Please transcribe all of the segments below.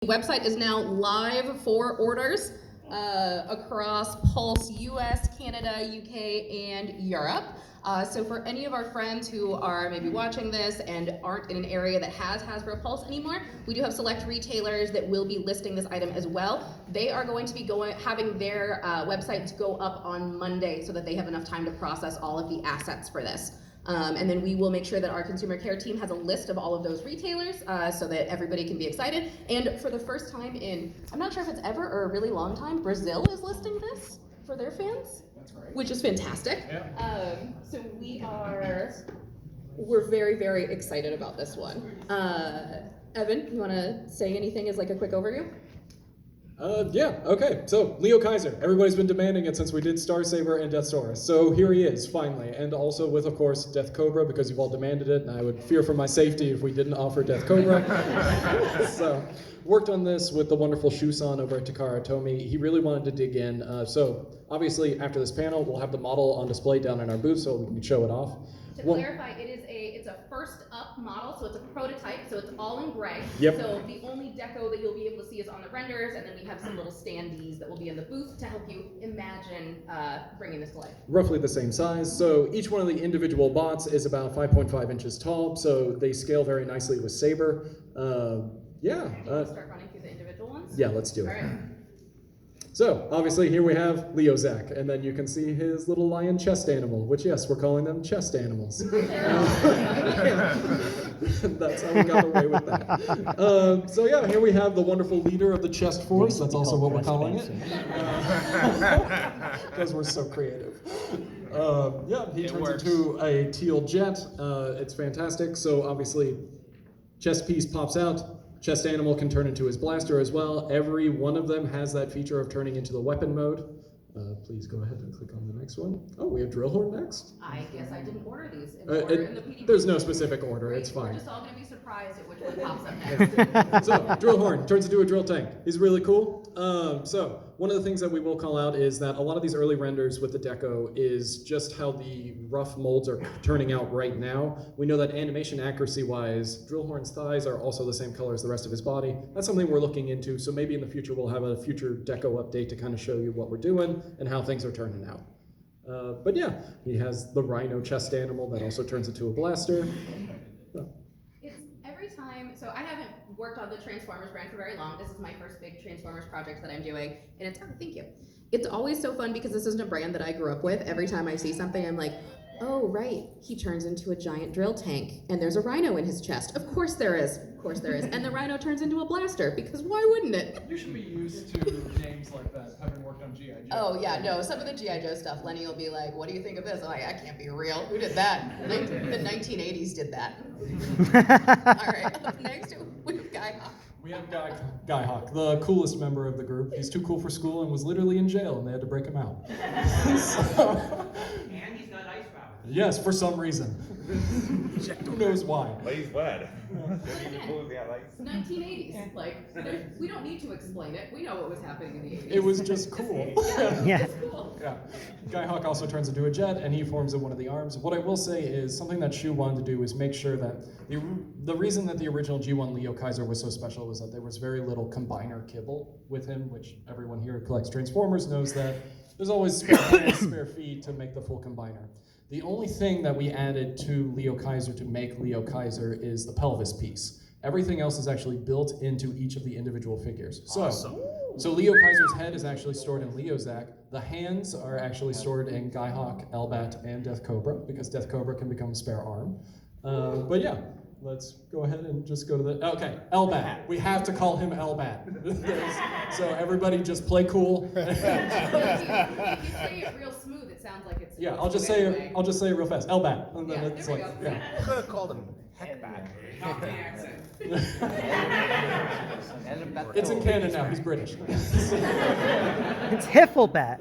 The website is now live for orders across Pulse US, Canada, UK, and Europe. So for any of our friends who are maybe watching this and aren't in an area that has Hasbro Pulse anymore, we do have select retailers that will be listing this item as well. They are going to be having their websites go up on Monday so that they have enough time to process all of the assets for this. And then we will make sure that our consumer care team has a list of all of those retailers so that everybody can be excited. And for the first time in, I'm not sure if it's ever or a really long time, Brazil is listing this for their fans. That's right. Which is fantastic. Yeah. So we're very, very excited about this one. Evan, you want to say anything as like a quick overview? Yeah, okay. So, Leo Kaiser. Everybody's been demanding it since we did Star Saber and Death Sora. So here he is, finally. And also with, of course, Death Cobra, because you've all demanded it, and I would fear for my safety if we didn't offer Death Cobra. So, worked on this with the wonderful Shusan over at Takara Tomy. He really wanted to dig in. So, obviously, after this panel, we'll have the model on display down in our booth so we can show it off. To clarify, it's a first up model, so it's a prototype, so it's all in gray. Yep. So the only deco that you'll be able to see is on the renders, and then we have some little standees that will be in the booth to help you imagine bringing this to life. Roughly the same size. So each one of the individual bots is about 5.5 inches tall, so they scale very nicely with Saber. Yeah. Start running through the individual ones? Yeah, let's do it. All right. So, obviously, here we have Leo Zach, and then you can see his little lion chest animal, which, yes, we're calling them chest animals. That's how we got away with that. So, yeah, here we have the wonderful leader of the chest force. That's also what we're calling it. Because we're so creative. Yeah, he turns into a teal jet. It's fantastic. So, obviously, chest piece pops out. Chest animal can turn into his blaster as well. Every one of them has that feature of turning into the weapon mode. Please go ahead and click on the next one. Oh, we have Drillhorn next? I guess I didn't order these in the order in the PDF. There's no specific order, it's fine. We're just all going to be surprised at which one pops up next. So, Drillhorn turns into a drill tank. He's really cool. So, one of the things that we will call out is that a lot of these early renders with the deco is just how the rough molds are turning out right now. We know that animation accuracy-wise, Drillhorn's thighs are also the same color as the rest of his body. That's something we're looking into, so maybe in the future we'll have a future deco update to kind of show you what we're doing and how things are turning out. But yeah, he has the rhino chest animal that also turns into a blaster. It's every time, so I haven't worked on the Transformers brand for very long. This is my first big Transformers project that I'm doing, and it's, thank you. It's always so fun because this isn't a brand that I grew up with. Every time I see something, I'm like, oh, right, he turns into a giant drill tank, and there's a rhino in his chest. Of course there is. Of course there is. And the rhino turns into a blaster, because why wouldn't it? You should be used to names like that, having worked on G.I. Joe. Oh, yeah, no, some of the G.I. Joe stuff, Lenny will be like, what do you think of this? I'm like, that can't be real. Who did that? The 1980s did that. All right, up next, we have Guy Hawk. We have Guy Hawk, the coolest member of the group. He's too cool for school and was literally in jail, and they had to break him out. And he's got ice powers. Yes, for some reason. Who knows why? But he's wet. Again, 1980s. Like, we don't need to explain it. We know what was happening in the 80s. It was just cool. Yeah. It's cool. Yeah. Guy Hawk also turns into a jet, and he forms in one of the arms. What I will say is something that Shu wanted to do is make sure that the reason that the original G1 Leo Kaiser was so special was that there was very little combiner kibble with him, which everyone here who collects Transformers knows that there's always spare hands, spare feet to make the full combiner. The only thing that we added to Leo Kaiser to make Leo Kaiser is the pelvis piece. Everything else is actually built into each of the individual figures. So Leo Kaiser's head is actually stored in Leo Zach. The hands are actually stored in Guy Hawk, Elbat, and Death Cobra, because Death Cobra can become a spare arm. But yeah, let's go ahead and just go to the, okay, Elbat. We have to call him Elbat. So everybody just play cool. If you say it real smooth, it sounds like it's. Yeah, I'll just say it real fast. Elbat. And then Yeah, it's there we like, go. yeah. I could have called him Heckbat. Not the accent. It's in canon now, he's British. It's Hifflebat.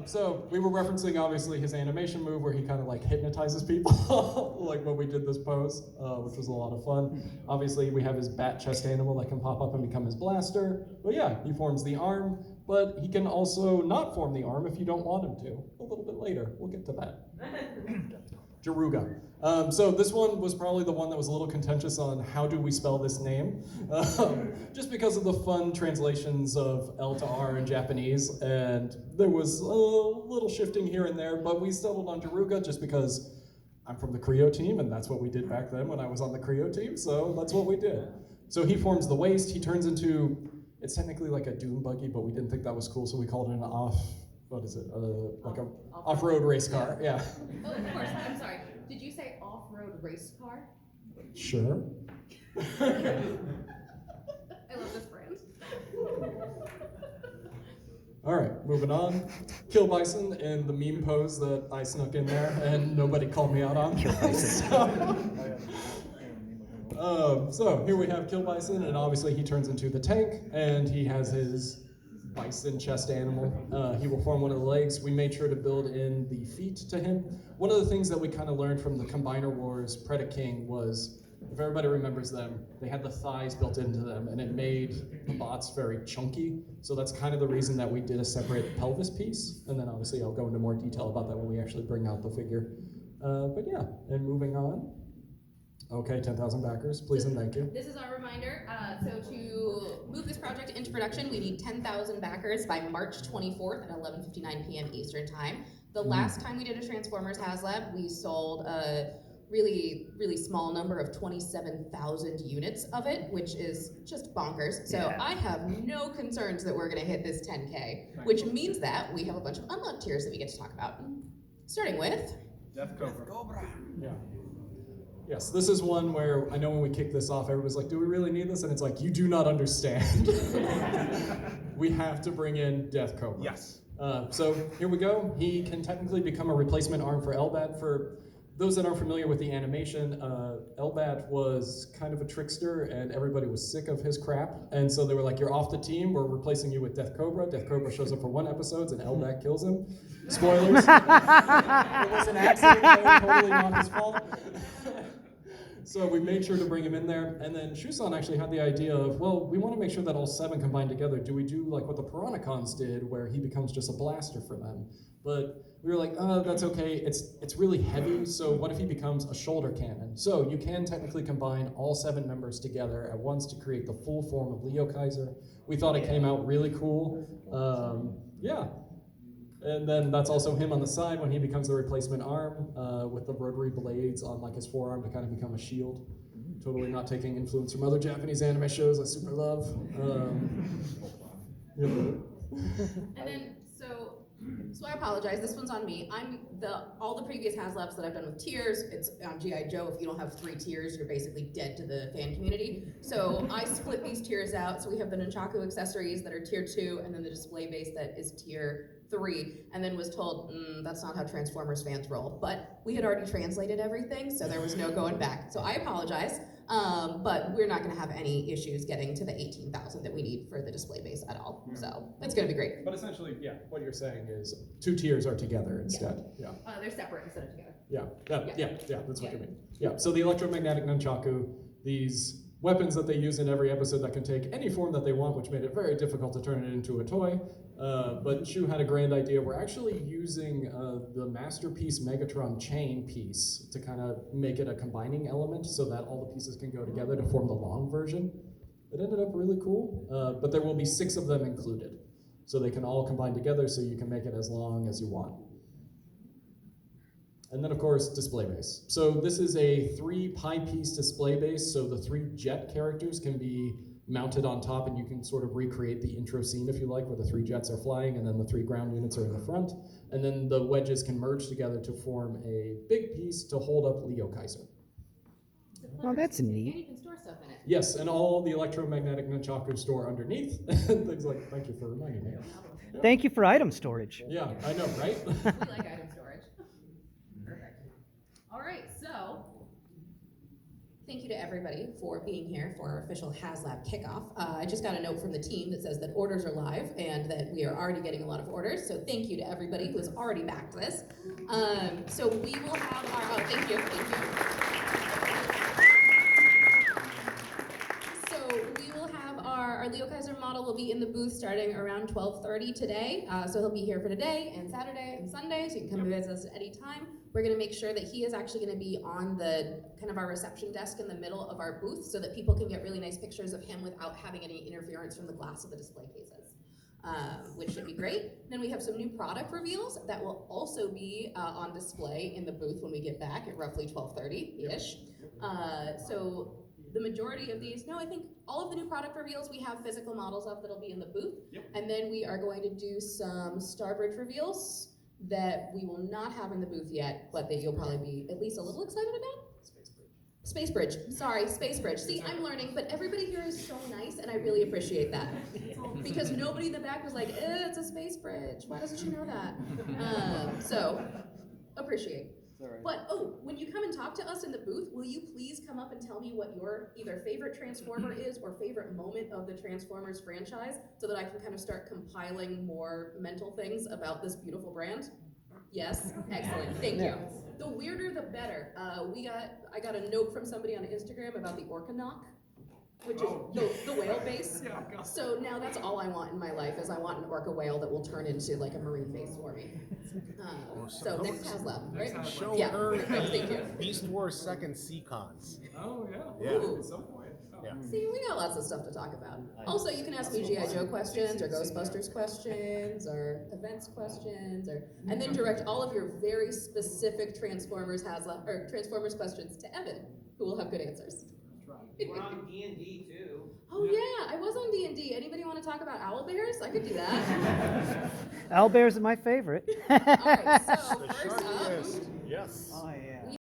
So we were referencing obviously his animation move where he kind of like hypnotizes people, like when we did this pose, which was a lot of fun. Obviously we have his bat chest animal that can pop up and become his blaster. But yeah, he forms the arm, but he can also not form the arm if you don't want him to. A little bit later, we'll get to that. Jaruga. So this one was probably the one that was a little contentious on how do we spell this name, just because of the fun translations of L to R in Japanese, and there was a little shifting here and there, but we settled on Daruga just because I'm from the Creo team, and that's what we did back then when I was on the Creo team, so that's what we did. So he forms the waist, he turns into, it's technically like a dune buggy, but we didn't think that was cool, so we called it an off-road race car, yeah. Oh, of course. I'm sorry. Did you say off-road race car? Sure. I love this brand. All right, moving on. Kill Bison in the meme pose that I snuck in there and nobody called me out on. Kill Bison. So here we have Kill Bison, and obviously he turns into the tank, and he has his bison chest animal. He will form one of the legs. We made sure to build in the feet to him. One of the things that we kind of learned from the Combiner Wars Predaking was, if everybody remembers them, they had the thighs built into them, and it made the bots very chunky. So that's kind of the reason that we did a separate pelvis piece. And then obviously I'll go into more detail about that when we actually bring out the figure. But yeah, and moving on. Okay, 10,000 backers, please and thank you. This is our reminder. So to move this project into production, we need 10,000 backers by March 24th at 11:59 p.m. Eastern Time. The last time we did a Transformers Haslab, we sold a really, really small number of 27,000 units of it, which is just bonkers. So Yeah. I have no concerns that we're gonna hit this 10K, which means that we have a bunch of unlocked tiers that we get to talk about. Starting with Death Cobra. Yeah. Yes, this is one where I know when we kicked this off, everybody's like, do we really need this? And it's like, you do not understand. We have to bring in Death Cobra. Yes. So here we go. He can technically become a replacement arm for Elbat. For those that aren't familiar with the animation, Elbat was kind of a trickster and everybody was sick of his crap. And so they were like, you're off the team, we're replacing you with Death Cobra. Death Cobra shows up for one episode and Elbat kills him. Spoilers. It was an accident, though, totally not his fault. So we made sure to bring him in there, and then Shusan actually had the idea of, well, we want to make sure that all 7 combine together. Do we do like what the Piranhacons did, where he becomes just a blaster for them? But we were like, that's okay, it's really heavy, so what if he becomes a shoulder cannon? So you can technically combine all 7 members together at once to create the full form of Leo Kaiser. We thought it came out really cool. Yeah. And then that's also him on the side when he becomes the replacement arm with the rotary blades on like his forearm to kind of become a shield. Totally not taking influence from other Japanese anime shows I super love. And then, so I apologize, this one's on me. All the previous Haslabs that I've done with tiers, it's on G.I. Joe. If you don't have 3 tiers, you're basically dead to the fan community. So I split these tiers out. So we have the Nunchaku accessories that are tier 2, and then the display base that is tier 3, and then was told, that's not how Transformers fans roll. But we had already translated everything, so there was no going back. So I apologize. But we're not going to have any issues getting to the 18,000 that we need for the display base at all. So it's going to be great. But essentially, yeah, what you're saying is 2 tiers are together instead. Yeah. They're separate instead of together. Yeah, that's what you mean. Yeah, so the electromagnetic nunchaku, these weapons that they use in every episode that can take any form that they want, which made it very difficult to turn it into a toy. But Shu had a grand idea. We're actually using the Masterpiece Megatron chain piece to kind of make it a combining element so that all the pieces can go together to form the long version. It ended up really cool, but there will be 6 of them included. So they can all combine together so you can make it as long as you want. And then of course, display base. So this is a 3 pie piece display base, so the 3 jet characters can be mounted on top and you can sort of recreate the intro scene if you like, where the 3 jets are flying and then the 3 ground units are in the front. And then the wedges can merge together to form a big piece to hold up Leo Kaiser. Oh, that's neat. And you can store stuff in it. Yes, and all the electromagnetic nunchaku store underneath. And things like, thank you for reminding me. Thank you for item storage. Yeah, I know, right? We like item storage. Perfect. All right, so thank you to everybody for being here for our official Haslab kickoff. I just got a note from the team that says that orders are live and that we are already getting a lot of orders. So thank you to everybody who has already backed this. So we will have our, oh, thank you. So we will have our Leo Kaiser model will be in the booth starting around 12:30 today. So he'll be here for today and Saturday and Sunday, so you can come visit us at any time. We're going to make sure that he is actually going to be on the kind of our reception desk in the middle of our booth so that people can get really nice pictures of him without having any interference from the glass of the display cases, which should be great. Then we have some new product reveals that will also be on display in the booth when we get back at roughly 12:30-ish. So the majority of these, no, I think all of the new product reveals we have physical models of that'll be in the booth. And then we are going to do some Starbridge reveals that we will not have in the booth yet, but that you'll probably be at least a little excited about. Space Bridge. Sorry, Space Bridge. See, I'm learning, but everybody here is so nice, and I really appreciate that. Because nobody in the back was like, it's a Space Bridge. Why doesn't she know that? So, appreciate. But, when you come and talk to us in the booth, will you please come up and tell me what your either favorite Transformer is or favorite moment of the Transformers franchise so that I can kind of start compiling more mental things about this beautiful brand? Yes? Excellent. Thank you. The weirder, the better. I got a note from somebody on Instagram about the Orcanock, which is the whale base. So now that's all I want in my life is I want an orca whale that will turn into like a marine base for me. So next Haslab, right? Show Yeah. her Thank you. Beast Wars second Seacons. Oh, yeah. Yeah. Ooh. At some point. Oh. Yeah. See, we got lots of stuff to talk about. Also, you can ask me G.I. Joe questions or Ghostbusters questions or events questions, and then direct all of your very specific Transformers questions to Evan, who will have good answers. We're on D&D too. Oh yeah, I was on D&D. Anybody want to talk about owl bears? I could do that. Owlbears are my favorite. All right, so The first short up, list. Yes. Oh, yeah.